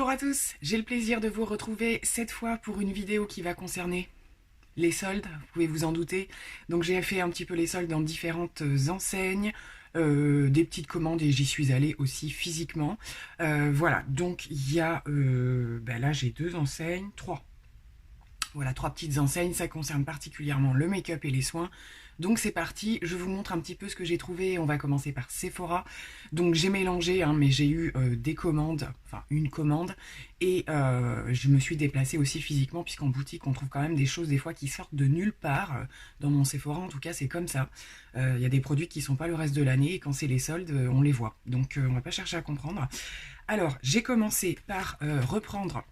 Bonjour à tous, j'ai le plaisir de vous retrouver cette fois pour une vidéo qui va concerner les soldes, vous pouvez vous en douter. Donc j'ai fait un petit peu les soldes dans différentes enseignes, des petites commandes et j'y suis allée aussi physiquement. Voilà, donc il y a, là j'ai deux enseignes, trois. Voilà, trois petites enseignes, ça concerne particulièrement le make-up et les soins. Donc c'est parti, je vous montre un petit peu ce que j'ai trouvé. On va commencer par Sephora. Donc j'ai mélangé, hein, mais j'ai eu des commandes, enfin une commande, et je me suis déplacée aussi physiquement, puisqu'en boutique on trouve quand même des choses des fois qui sortent de nulle part. Dans mon Sephora en tout cas c'est comme ça. Il y a des produits qui sont pas le reste de l'année, et quand c'est les soldes, on les voit. Donc on va pas chercher à comprendre. Alors j'ai commencé par reprendre...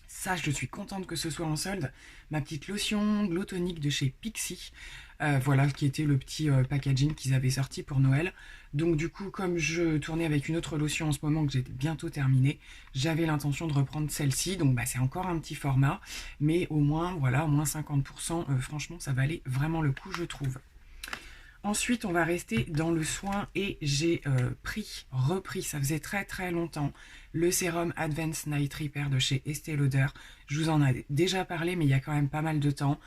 Ça, je suis contente que ce soit en solde. Ma petite lotion Glow Tonic de chez Pixi. Voilà, qui était le petit packaging qu'ils avaient sorti pour Noël. Donc du coup, comme je tournais avec une autre lotion en ce moment que j'ai bientôt terminée, j'avais l'intention de reprendre celle-ci. Donc c'est encore un petit format. Mais au moins, voilà, au moins 50%. Franchement, ça valait vraiment le coup, je trouve. Ensuite, on va rester dans le soin et j'ai repris, ça faisait très très longtemps, le sérum Advanced Night Repair de chez Estée Lauder. Je vous en ai déjà parlé, mais il y a quand même pas mal de temps.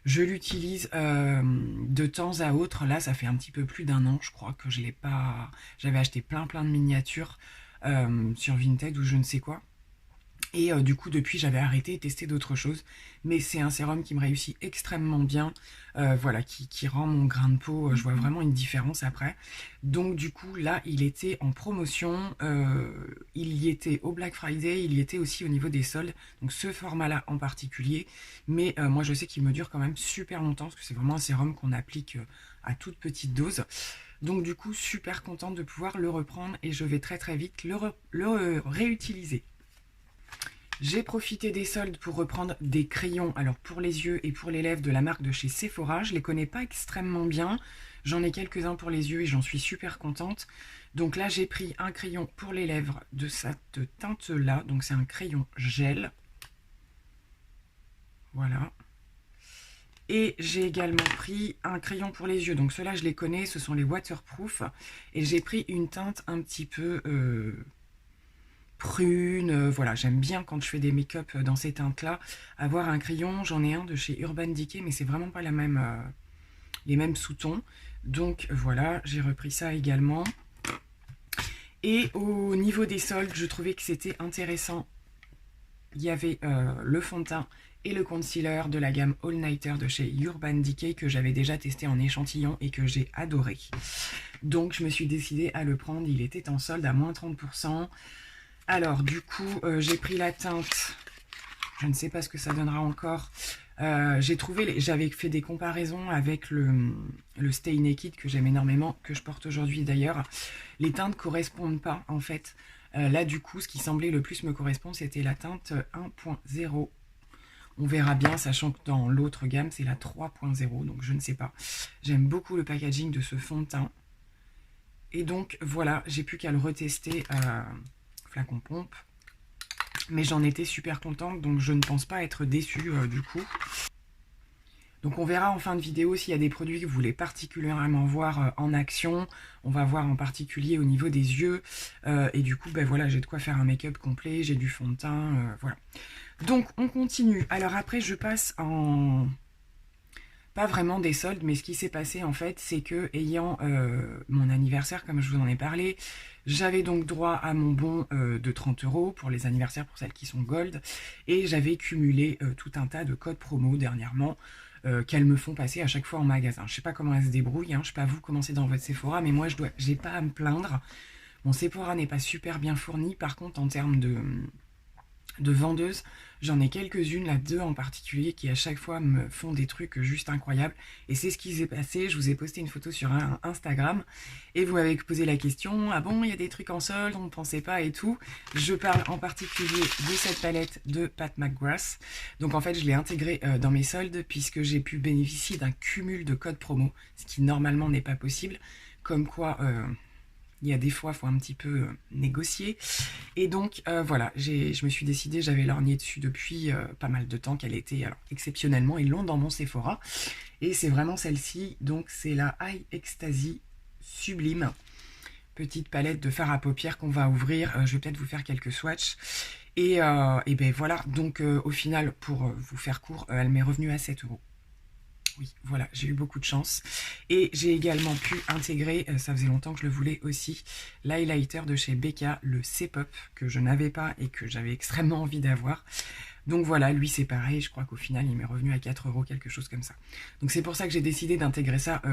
Je l'utilise de temps à autre. Là, ça fait un petit peu plus d'un an, je crois que je l'ai pas... J'avais acheté plein de miniatures sur Vinted ou je ne sais quoi. Et du coup, depuis, j'avais arrêté et testé d'autres choses. Mais c'est un sérum qui me réussit extrêmement bien. Voilà, qui rend mon grain de peau, je vois vraiment une différence après. Donc du coup, là, il était en promotion. Il y était au Black Friday, il y était aussi au niveau des soldes. Donc ce format-là en particulier. Mais moi, je sais qu'il me dure quand même super longtemps. Parce que c'est vraiment un sérum qu'on applique à toute petite dose. Donc du coup, super contente de pouvoir le reprendre. Et je vais très très vite le réutiliser. J'ai profité des soldes pour reprendre des crayons, alors pour les yeux et pour les lèvres de la marque de chez Sephora. Je les connais pas extrêmement bien, j'en ai quelques-uns pour les yeux et j'en suis super contente. Donc là j'ai pris un crayon pour les lèvres de cette teinte-là, donc c'est un crayon gel. Voilà. Et j'ai également pris un crayon pour les yeux, donc ceux-là je les connais, ce sont les waterproof. Et j'ai pris une teinte un petit peu... prune, voilà, j'aime bien quand je fais des make-up dans ces teintes-là, avoir un crayon. J'en ai un de chez Urban Decay, mais c'est vraiment pas la même, les mêmes sous-tons. Donc voilà, j'ai repris ça également. Et au niveau des soldes, je trouvais que c'était intéressant. Il y avait le fond de teint et le concealer de la gamme All Nighter de chez Urban Decay que j'avais déjà testé en échantillon et que j'ai adoré. Donc je me suis décidée à le prendre, il était en solde à moins 30%. Alors du coup j'ai pris la teinte, je ne sais pas ce que ça donnera encore. J'ai trouvé, j'avais fait des comparaisons avec le Stay Naked que j'aime énormément, que je porte aujourd'hui d'ailleurs. Les teintes correspondent pas en fait. Là du coup ce qui semblait le plus me correspondre c'était la teinte 1.0. On verra bien, sachant que dans l'autre gamme c'est la 3.0, donc je ne sais pas. J'aime beaucoup le packaging de ce fond de teint. Et donc voilà, j'ai plus qu'à le retester flacon pompe, mais j'en étais super contente, donc je ne pense pas être déçue du coup. Donc on verra en fin de vidéo s'il y a des produits que vous voulez particulièrement voir en action. On va voir en particulier au niveau des yeux, et du coup voilà, j'ai de quoi faire un make-up complet, j'ai du fond de teint, voilà. Donc on continue. Alors après je passe en... pas vraiment des soldes, mais ce qui s'est passé en fait, c'est que ayant mon anniversaire, comme je vous en ai parlé, j'avais donc droit à mon bon de 30 € pour les anniversaires, pour celles qui sont gold, et j'avais cumulé tout un tas de codes promo dernièrement qu'elles me font passer à chaque fois en magasin. Je sais pas comment elles se débrouillent, hein. Je sais pas vous comment c'est dans votre Sephora, mais moi j'ai pas à me plaindre. Mon Sephora n'est pas super bien fourni, par contre en termes de vendeuses, j'en ai quelques-unes, là deux en particulier, qui à chaque fois me font des trucs juste incroyables. Et c'est ce qui s'est passé, je vous ai posté une photo sur un Instagram, et vous m'avez posé la question, ah bon, il y a des trucs en solde, on ne pensait pas et tout. Je parle en particulier de cette palette de Pat McGrath. Donc en fait, je l'ai intégrée dans mes soldes, puisque j'ai pu bénéficier d'un cumul de codes promo, ce qui normalement n'est pas possible, comme quoi... il y a des fois, il faut un petit peu négocier. Et donc, voilà, je me suis décidée, j'avais lorgné dessus depuis pas mal de temps, qu'elle était alors, exceptionnellement et longue dans mon Sephora. Et c'est vraiment celle-ci, donc c'est la High Ecstasy Sublime. petite palette de fard à paupières qu'on va ouvrir. Je vais peut-être vous faire quelques swatchs. Et ben voilà, donc au final, pour vous faire court, elle m'est revenue à 7 euros. Oui, voilà, j'ai eu beaucoup de chance. Et j'ai également pu intégrer, ça faisait longtemps que je le voulais aussi, l'highlighter de chez Becca, le C-Pop, que je n'avais pas et que j'avais extrêmement envie d'avoir. Donc voilà, lui c'est pareil, je crois qu'au final il m'est revenu à 4 euros, quelque chose comme ça. Donc c'est pour ça que j'ai décidé d'intégrer ça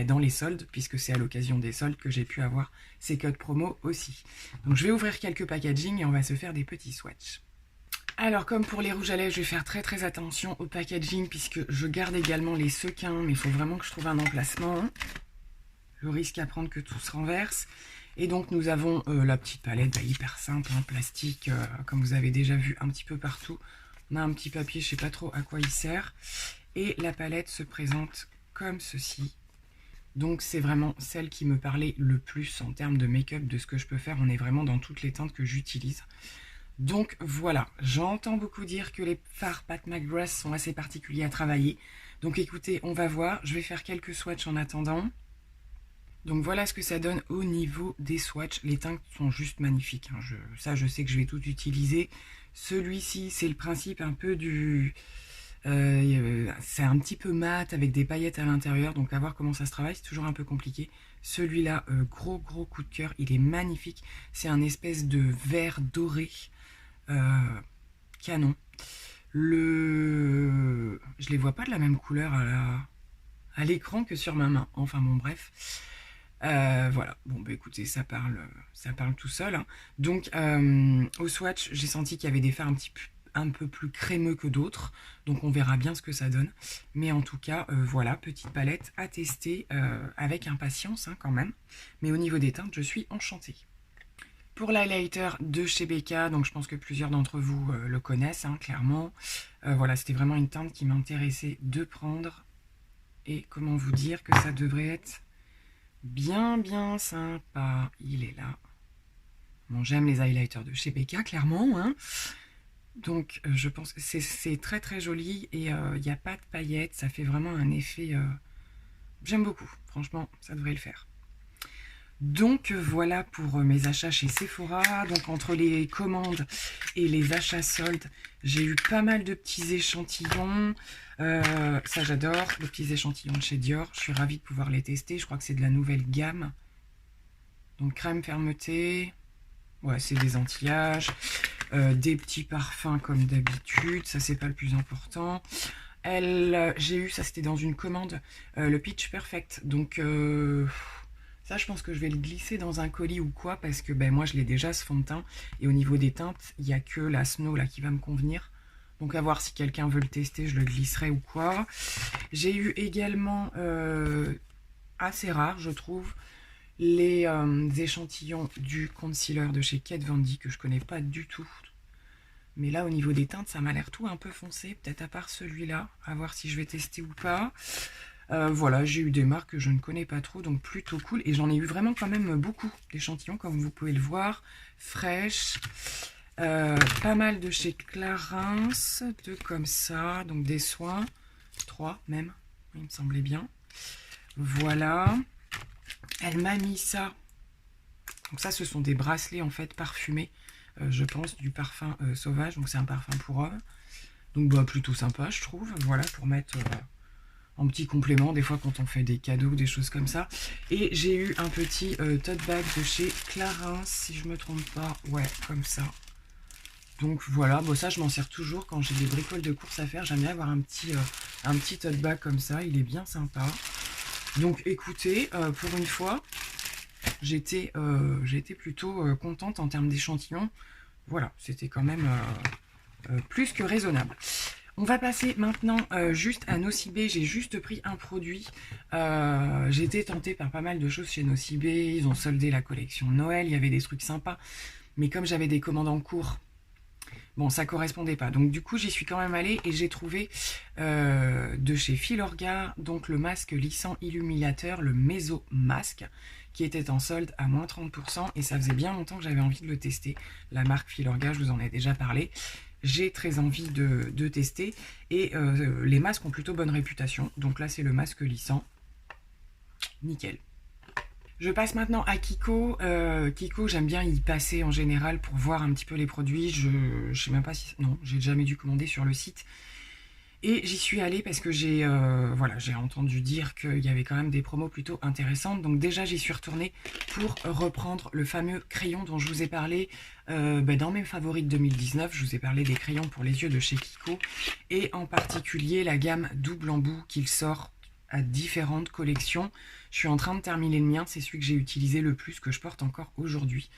dans les soldes, puisque c'est à l'occasion des soldes que j'ai pu avoir ces codes promo aussi. Donc je vais ouvrir quelques packaging et on va se faire des petits swatchs. Alors comme pour les rouges à lèvres, je vais faire très attention au packaging, puisque je garde également les sequins, mais il faut vraiment que je trouve un emplacement. Le risque à prendre que tout se renverse. Et donc nous avons la petite palette hyper simple, en plastique, comme vous avez déjà vu un petit peu partout. On a un petit papier, je ne sais pas trop à quoi il sert. Et la palette se présente comme ceci. Donc c'est vraiment celle qui me parlait le plus en termes de make-up, de ce que je peux faire. On est vraiment dans toutes les teintes que j'utilise. Donc voilà, j'entends beaucoup dire que les fards Pat McGrath sont assez particuliers à travailler. Donc écoutez, on va voir. Je vais faire quelques swatchs en attendant. Donc voilà ce que ça donne au niveau des swatchs. Les teintes sont juste magnifiques. Hein. Ça, je sais que je vais tout utiliser. Celui-ci, c'est le principe un peu du... c'est un petit peu mat avec des paillettes à l'intérieur. Donc à voir comment ça se travaille, c'est toujours un peu compliqué. Celui-là, gros coup de cœur. Il est magnifique. C'est un espèce de vert doré. Canon. Je les vois pas de la même couleur à l'écran que sur ma main. Enfin bon, bref. Voilà, bon bah écoutez, ça parle tout seul. Hein. Donc au swatch, j'ai senti qu'il y avait des fards un peu plus crémeux que d'autres. Donc on verra bien ce que ça donne. Mais en tout cas, voilà, petite palette à tester avec impatience hein, quand même. Mais au niveau des teintes, je suis enchantée. Pour l'highlighter de chez Becca, donc je pense que plusieurs d'entre vous le connaissent, hein, clairement. Voilà, c'était vraiment une teinte qui m'intéressait de prendre. Et comment vous dire que ça devrait être bien sympa. Il est là. Bon, j'aime les highlighters de chez Becca, clairement. Hein. Donc, je pense que c'est très joli. Et il n'y a pas de paillettes. Ça fait vraiment un effet... J'aime beaucoup. Franchement, ça devrait le faire. Donc, voilà pour mes achats chez Sephora. Donc, entre les commandes et les achats soldes, j'ai eu pas mal de petits échantillons. Ça, j'adore. Les petits échantillons de chez Dior. Je suis ravie de pouvoir les tester. Je crois que c'est de la nouvelle gamme. Donc, crème fermeté. Ouais, c'est des anti-âge. Des petits parfums comme d'habitude. Ça, c'est pas le plus important. J'ai eu, ça c'était dans une commande, le Peach Perfect. Donc... ça, je pense que je vais le glisser dans un colis ou quoi, parce que ben, moi, je l'ai déjà, ce fond de teint. Et au niveau des teintes, il n'y a que la Snow là qui va me convenir. Donc, à voir si quelqu'un veut le tester, je le glisserai ou quoi. J'ai eu également, assez rare, je trouve, les échantillons du concealer de chez Kat Von D, que je connais pas du tout. Mais là, au niveau des teintes, ça m'a l'air tout un peu foncé, peut-être à part celui-là. À voir si je vais tester ou pas. Voilà, j'ai eu des marques que je ne connais pas trop, donc plutôt cool. Et j'en ai eu vraiment quand même beaucoup d'échantillons, comme vous pouvez le voir. Fraîches. Pas mal de chez Clarins, deux comme ça, donc des soins. 3 même, il me semblait bien. Voilà. Elle m'a mis ça. Donc ça, ce sont des bracelets en fait parfumés, je pense, du parfum sauvage. Donc c'est un parfum pour homme. Donc bah, plutôt sympa, je trouve. Voilà, pour mettre... en petit complément, des fois quand on fait des cadeaux, des choses comme ça. Et j'ai eu un petit tote bag de chez Clarins, si je me trompe pas. Ouais, comme ça. Donc voilà, bon ça je m'en sers toujours quand j'ai des bricoles de course à faire. J'aime bien avoir un petit tote bag comme ça, il est bien sympa. Donc écoutez, pour une fois, j'étais plutôt contente en termes d'échantillons. Voilà, c'était quand même plus que raisonnable. On va passer maintenant juste à Nocibé. J'ai juste pris un produit. J'ai été tentée par pas mal de choses chez Nocibé. Ils ont soldé la collection Noël. Il y avait des trucs sympas. Mais comme j'avais des commandes en cours, bon, ça correspondait pas. Donc du coup, j'y suis quand même allée et j'ai trouvé de chez Filorga, donc le masque lissant illuminateur, le Meso Masque, qui était en solde à moins 30%. Et ça faisait bien longtemps que j'avais envie de le tester. La marque Filorga, je vous en ai déjà parlé. J'ai très envie de tester. Et les masques ont plutôt bonne réputation. Donc là, c'est le masque lissant. Nickel. Je passe maintenant à Kiko. Kiko, j'aime bien y passer en général pour voir un petit peu les produits. Je sais même pas si... Non, j'ai jamais dû commander sur le site. Et j'y suis allée parce que voilà, j'ai entendu dire qu'il y avait quand même des promos plutôt intéressantes. Donc déjà, j'y suis retournée pour reprendre le fameux crayon dont je vous ai parlé dans mes favoris de 2019. Je vous ai parlé des crayons pour les yeux de chez Kiko. Et en particulier la gamme double embout qu'il sort à différentes collections. Je suis en train de terminer le mien. C'est celui que j'ai utilisé le plus, que je porte encore aujourd'hui.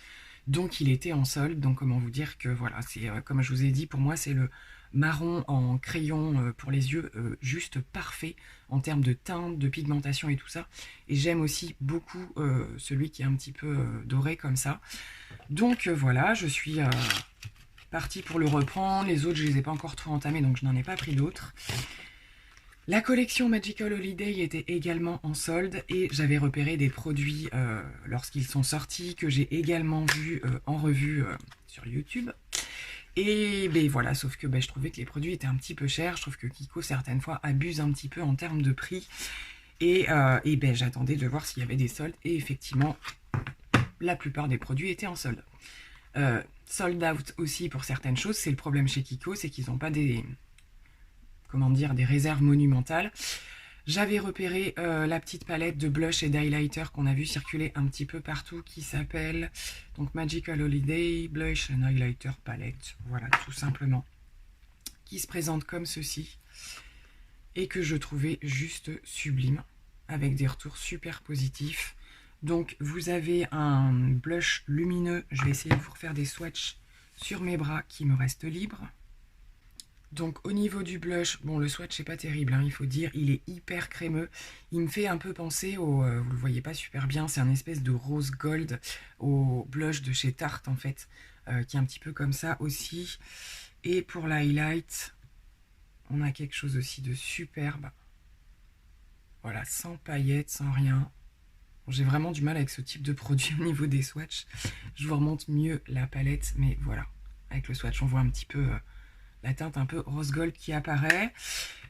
Donc il était en solde. Donc comment vous dire que voilà, c'est comme je vous ai dit, pour moi c'est le marron en crayon pour les yeux juste parfait en termes de teinte, de pigmentation et tout ça. Et j'aime aussi beaucoup celui qui est un petit peu doré comme ça. Donc voilà, je suis partie pour le reprendre. Les autres, je les ai pas encore trop entamés, donc je n'en ai pas pris d'autres. La collection Magical Holiday était également en solde et j'avais repéré des produits lorsqu'ils sont sortis que j'ai également vus en revue sur YouTube. Et ben voilà, sauf que ben, je trouvais que les produits étaient un petit peu chers. Je trouve que Kiko, certaines fois, abuse un petit peu en termes de prix. Et ben, j'attendais de voir s'il y avait des soldes. Et effectivement, la plupart des produits étaient en solde. Sold out aussi pour certaines choses. C'est le problème chez Kiko, c'est qu'ils n'ont pas des... Comment dire, des réserves monumentales. J'avais repéré la petite palette de blush et d'highlighter qu'on a vu circuler un petit peu partout, qui s'appelle donc Magical Holiday Blush and Highlighter Palette. Voilà, tout simplement. Qui se présente comme ceci et que je trouvais juste sublime, avec des retours super positifs. Donc vous avez un blush lumineux. Je vais essayer de vous refaire des swatchs sur mes bras qui me restent libres. Donc au niveau du blush, bon le swatch c'est pas terrible, hein, il faut dire, il est hyper crémeux. Il me fait un peu penser au, vous le voyez pas super bien, c'est un espèce de rose gold au blush de chez Tarte en fait, qui est un petit peu comme ça aussi. Et pour l'highlight, on a quelque chose aussi de superbe. Voilà, sans paillettes, sans rien. Bon, j'ai vraiment du mal avec ce type de produit au niveau des swatchs. Je vous remonte mieux la palette, mais voilà, avec le swatch on voit un petit peu... la teinte un peu rose gold qui apparaît.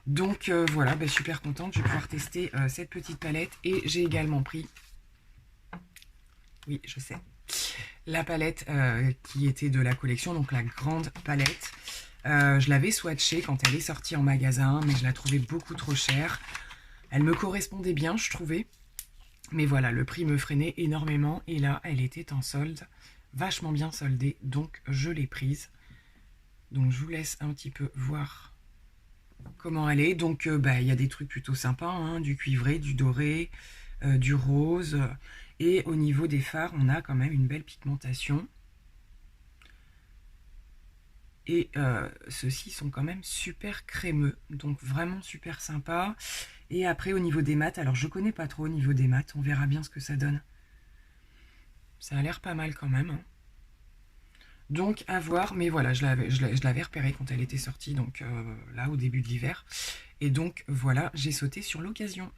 Donc voilà, ben, super contente, je vais pouvoir tester cette petite palette. Et j'ai également pris, oui je sais, la palette qui était de la collection, donc la grande palette. Je l'avais swatchée quand elle est sortie en magasin, mais je la trouvais beaucoup trop chère. Elle me correspondait bien, je trouvais. Mais voilà, le prix me freinait énormément. Et là, elle était en solde, vachement bien soldée, donc je l'ai prise. Donc je vous laisse un petit peu voir comment elle est. Donc bah, y a des trucs plutôt sympas, hein, du cuivré, du doré, du rose. Et au niveau des fards, on a quand même une belle pigmentation. Et ceux-ci sont quand même super crémeux, donc vraiment super sympa. Et après au niveau des mats, alors je connais pas trop au niveau des mats, on verra bien ce que ça donne. Ça a l'air pas mal quand même, hein. Donc à voir, mais voilà, je l'avais repéré quand elle était sortie, donc là au début de l'hiver. Et donc voilà, j'ai sauté sur l'occasion.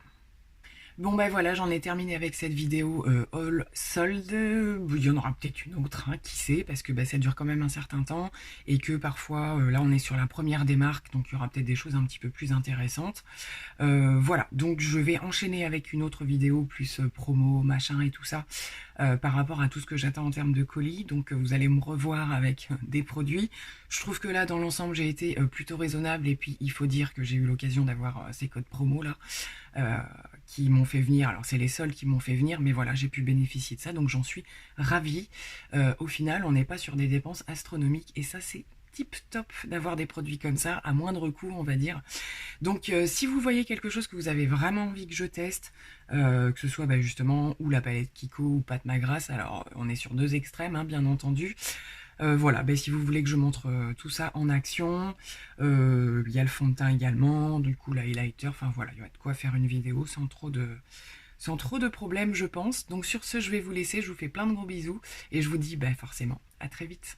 Bon ben voilà, j'en ai terminé avec cette vidéo all sold. Il y en aura peut-être une autre, hein, qui sait, parce que bah, ça dure quand même un certain temps et que parfois, là on est sur la première des marques, donc il y aura peut-être des choses un petit peu plus intéressantes. Voilà, donc je vais enchaîner avec une autre vidéo plus promo, machin et tout ça, par rapport à tout ce que j'attends en termes de colis. Donc vous allez me revoir avec des produits. Je trouve que là dans l'ensemble j'ai été plutôt raisonnable, et puis il faut dire que j'ai eu l'occasion d'avoir ces codes promo là qui m'ont fait venir. Alors c'est les seuls qui m'ont fait venir, mais voilà, j'ai pu bénéficier de ça, donc j'en suis ravie. Au final on n'est pas sur des dépenses astronomiques, et ça c'est tip top d'avoir des produits comme ça à moindre coût, on va dire. Donc si vous voyez quelque chose que vous avez vraiment envie que je teste, que ce soit bah, justement ou la palette Kiko ou Pat McGrath, alors on est sur deux extrêmes, hein, bien entendu. Voilà, bah, si vous voulez que je montre tout ça en action, il y a le fond de teint également, du coup l'highlighter, enfin voilà, il y a de quoi faire une vidéo sans trop de problèmes, je pense. Donc sur ce, je vais vous laisser, je vous fais plein de gros bisous, et je vous dis bah, forcément à très vite.